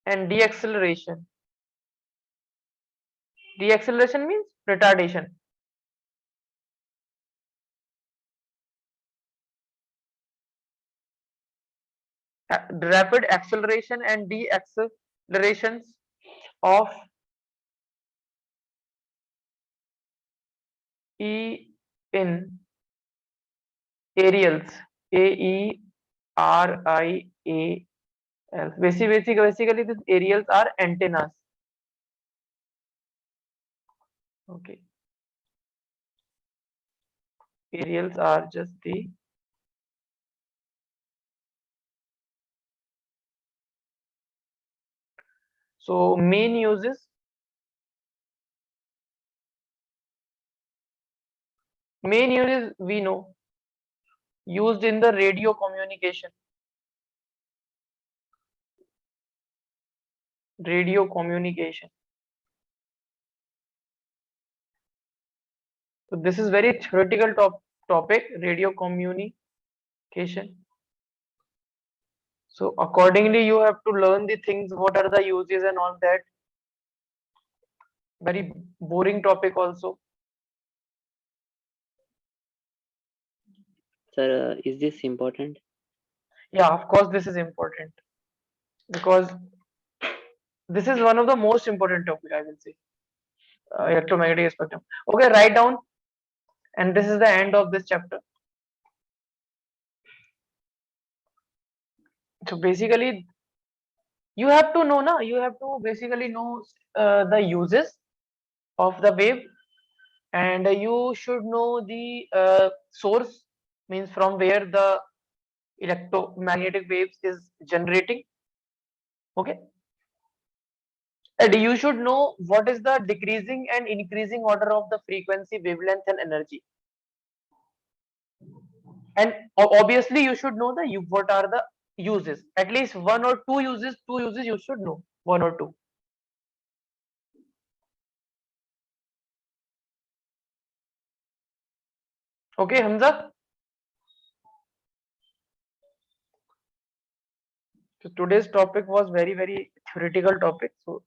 S1: and deceleration. Deceleration means retardation. Rapid acceleration and deaccelerations of E in Aerials. AERIAL. Basically, these aerials are antennas. Okay. Aerials are just the so main uses we know used in the radio communication. Radio communication. So this is very theoretical topic, radio communication. So accordingly, you have to learn the things, what are the uses and all that. Very boring topic also.
S2: Sir, is this important?
S1: Yeah, of course, this is important because this is one of the most important topic, I will say, electromagnetic spectrum. Okay, write down, and this is the end of this chapter. So basically, you have to know, na, you have to basically know the uses of the wave, and you should know the source, means from where the electromagnetic waves is generating. Okay, and you should know what is the decreasing and increasing order of the frequency, wavelength, and energy. And obviously, you should know the what are the uses. At least one or two uses. Two uses you should know. One or two. Okay, Hamza. So today's topic was very theoretical topic. So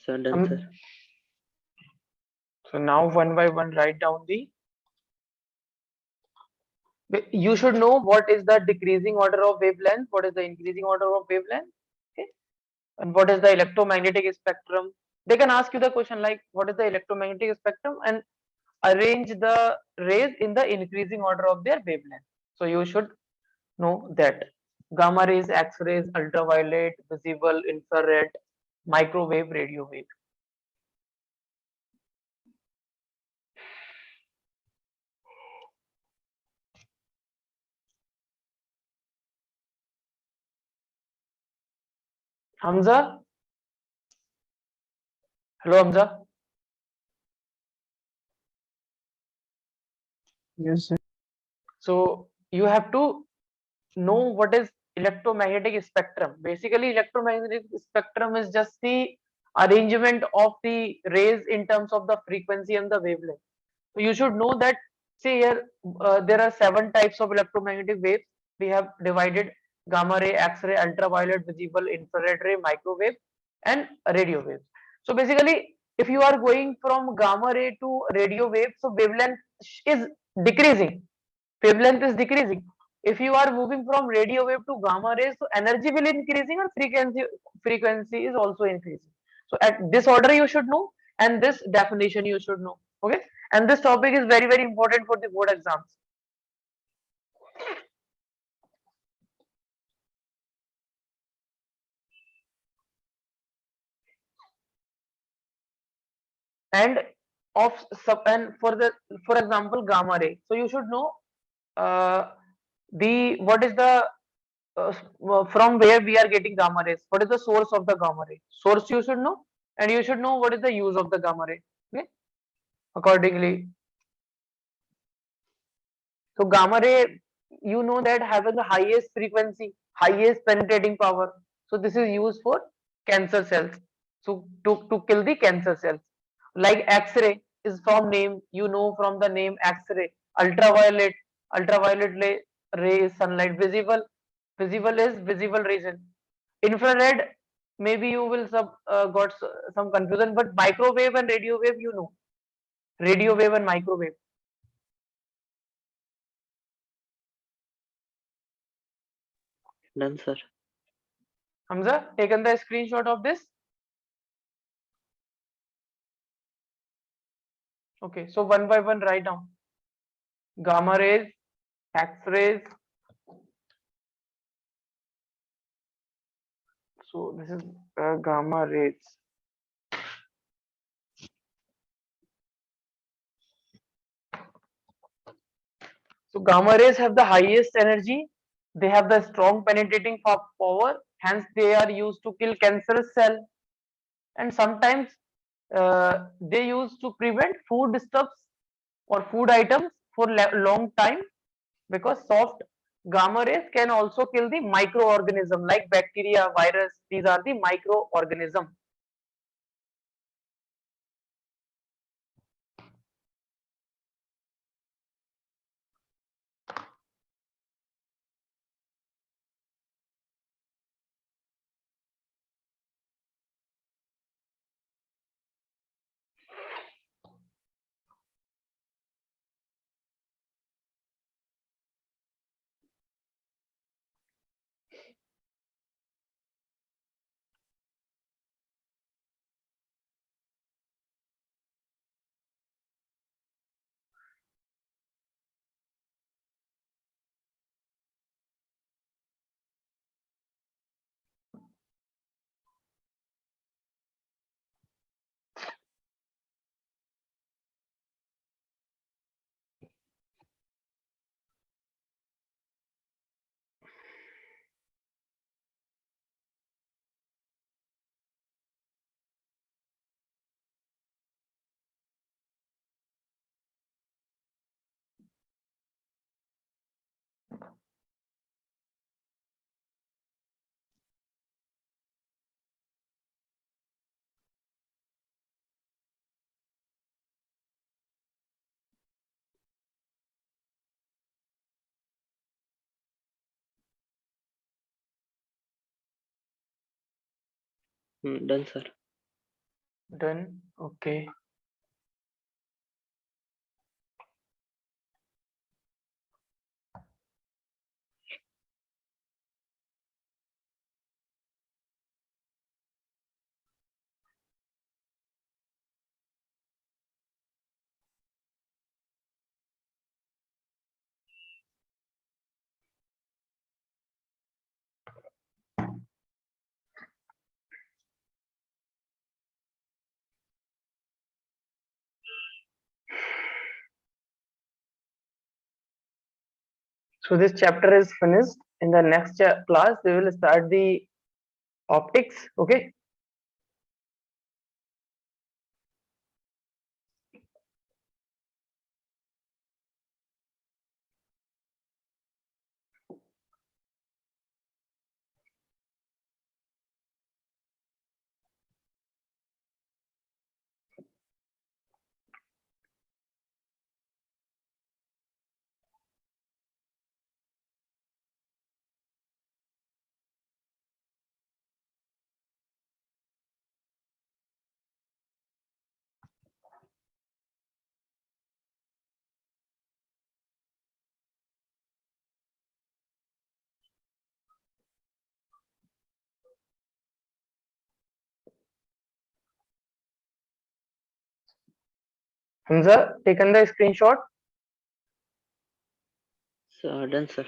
S2: Sir, done, sir.
S1: so now one by one write down the. You should know what is the decreasing order of wavelength, what is the increasing order of wavelength, okay, and what is the electromagnetic spectrum. They can ask you the question like, what is the electromagnetic spectrum, and arrange the rays in the increasing order of their wavelength. So you should know that gamma rays, X-rays, ultraviolet, visible, infrared, microwave, radio wave. Hamza, hello Hamza.
S3: Yes, sir.
S1: So you have to know what is electromagnetic spectrum. Basically, electromagnetic spectrum is just the arrangement of the rays in terms of the frequency and the wavelength. So you should know that. See here, there are 7 types of electromagnetic waves. We have divided gamma ray, X-ray, ultraviolet, visible, infrared ray, microwave, and radio waves. So basically, if you are going from gamma ray to radio wave, so wavelength is decreasing. Wavelength is decreasing. If you are moving from radio wave to gamma rays, so energy will increasing and frequency is also increasing. So at this order you should know, and this definition you should know. Okay, and this topic is very important for the board exams. And of sub and for example gamma ray. So you should know the what is the from where we are getting gamma rays. What is the source of the gamma ray? Source you should know, and you should know what is the use of the gamma ray. Okay, accordingly. So gamma ray, you know that having the highest frequency, highest penetrating power. So this is used for cancer cells. So to kill the cancer cells. Like X-ray is from name, you know from the name X-ray. Ultraviolet, ray is sunlight. Visible is visible region. Infrared, maybe you will got some confusion, but microwave and radio wave, you know. Radio wave and microwave.
S2: Done, sir.
S1: Hamza, taken the screenshot of this? Okay, so one by one write down. Gamma rays, X-rays. So this is gamma rays. So gamma rays have the highest energy. They have the strong penetrating power. Hence, they are used to kill cancerous cell. And sometimes they used to prevent food stuffs or food items for long time, because soft gamma rays can also kill the microorganism like bacteria, virus. These are the microorganism.
S2: Done, sir.
S1: Done. Okay. So this chapter is finished. In the next class, we will start the optics. Okay. Hamza, taken the screenshot.
S2: So, done, sir.